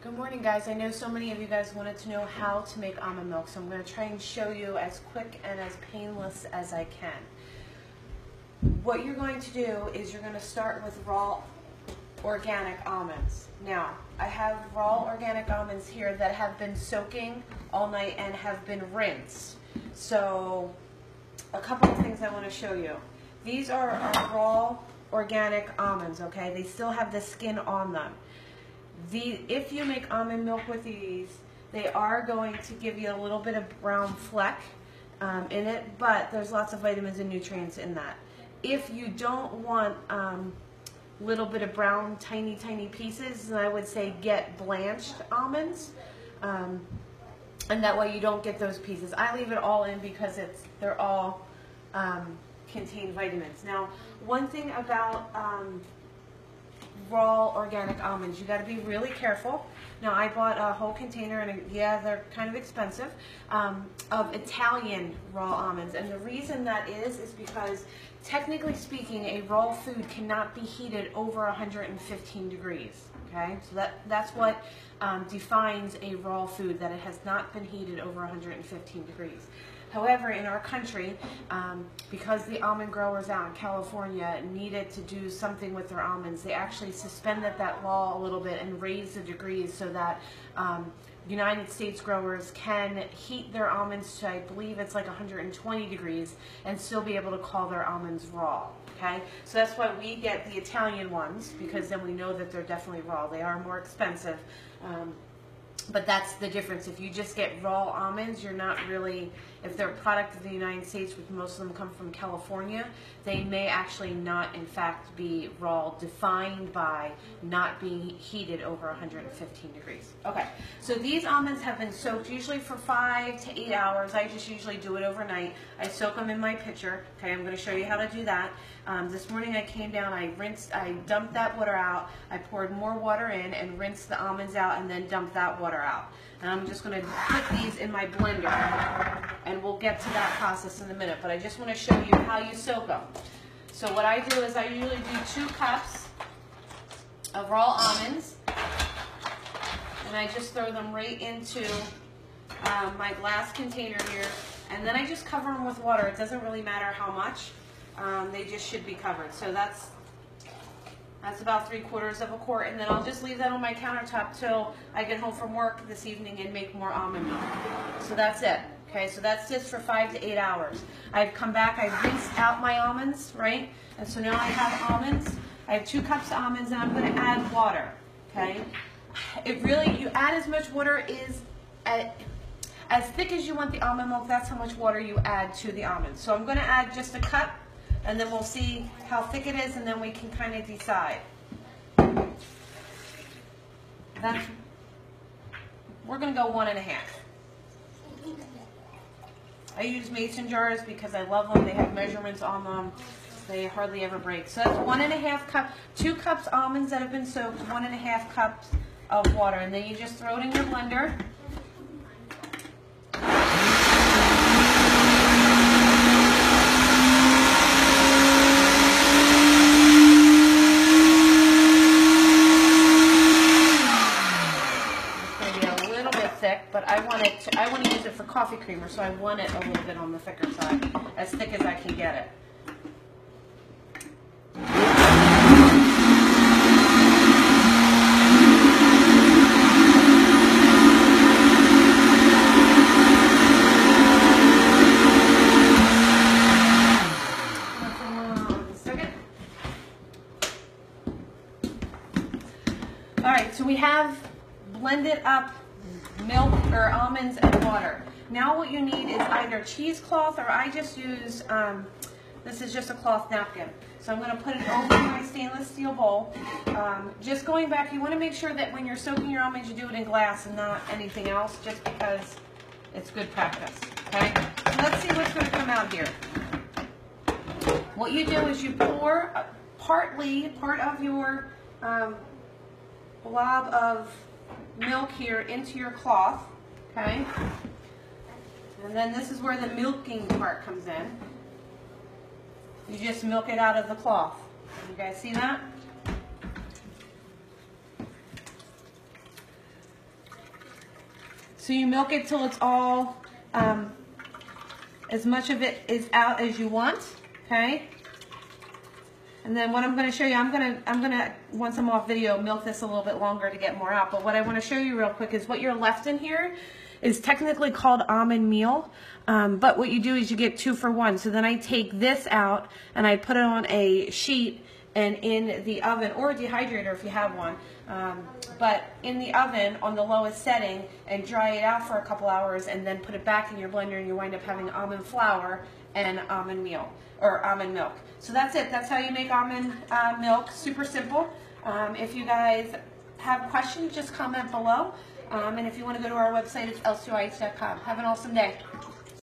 Good morning, guys. I know so many of you guys wanted to know how to make almond milk, so I'm going to try and show you as quick and as painless as I can. What you're going to do is you're going to start with raw organic almonds. Now, I have raw organic almonds here that have been soaking all night and have been rinsed. So, a couple of things I want to show you. These are our raw organic almonds, okay? They still have the skin on them. If you make almond milk with these, they are going to give you a little bit of brown fleck in it, but there's lots of vitamins and nutrients in that. If you don't want little bit of brown, tiny pieces, then I would say get blanched almonds, and that way you don't get those pieces. I leave it all in because they're all contain vitamins. Now, one thing about raw organic almonds, you got to be really careful. Now, I bought a whole container, and yeah, they're kind of expensive, of Italian raw almonds. And the reason that is because technically speaking, a raw food cannot be heated over 115 degrees. Okay, so that's what defines a raw food, that it has not been heated over 115 degrees. However, in our country, because the almond growers out in California needed to do something with their almonds, they actually suspended that law a little bit and raised the degrees so that United States growers can heat their almonds to, I believe it's like 120 degrees, and still be able to call their almonds raw. Okay, so that's why we get the Italian ones, because then we know that they're definitely raw. They are more expensive. But that's the difference. If you just get raw almonds, you're not really, if they're a product of the United States, which most of them come from California, they may actually not, in fact, be raw, defined by not being heated over 115 degrees. Okay, so these almonds have been soaked usually for 5 to 8 hours. I just usually do it overnight. I soak them in my pitcher. Okay, I'm going to show you how to do that. This morning I came down, I dumped that water out, I poured more water in and rinsed the almonds out, and then dumped that water out. And I'm just going to put these in my blender, and we'll get to that process in a minute, but I just want to show you how you soak them. So what I do is I usually do 2 cups of raw almonds, and I just throw them right into my glass container here, and then I just cover them with water. It doesn't really matter how much. They just should be covered. So that's about 3/4 of a quart, and then I'll just leave that on my countertop till I get home from work this evening and make more almond milk. So that's it. Okay, so that's just for 5 to 8 hours. I've come back, I've rinsed out my almonds, right? And so now I have almonds. I have 2 cups of almonds, and I'm going to add water. Okay, you add as much water as thick as you want the almond milk. That's how much water you add to the almonds. So I'm going to add just a cup, and then we'll see how thick it is, and then we can kind of decide. We're going to go 1 1/2. I use mason jars because I love them. They have measurements on them. They hardly ever break. So that's 1 1/2 cup, 2 cups almonds that have been soaked, 1 1/2 cups of water, and then you just throw it in your blender. But I want to use it for coffee creamer, so I want it a little bit on the thicker side, as thick as I can get it. All right, so we have blended up milk or almonds and water. Now what you need is either cheesecloth, or I just use, this is just a cloth napkin. So I'm going to put it over my stainless steel bowl. Just going back, you want to make sure that when you're soaking your almonds, you do it in glass and not anything else, just because it's good practice. Okay? So let's see what's going to come out here. What you do is you pour part of your blob of milk here into your cloth, okay? And then this is where the milking part comes in. You just milk it out of the cloth. You guys see that? So you milk it till it's all, as much of it is out as you want, okay? And then what I'm going to show you, I'm gonna once I'm off video, milk this a little bit longer to get more out. But what I want to show you real quick is what you're left in here is technically called almond meal. But what you do is you get 2 for 1. So then I take this out and I put it on a sheet and in the oven, or a dehydrator if you have one, but in the oven on the lowest setting, and dry it out for a couple hours, and then put it back in your blender, and you wind up having almond flour and almond meal, or almond milk. So that's it. That's how you make almond milk. Super simple. If you guys have questions, just comment below. And if you want to go to our website, it's l2ice.com. Have an awesome day.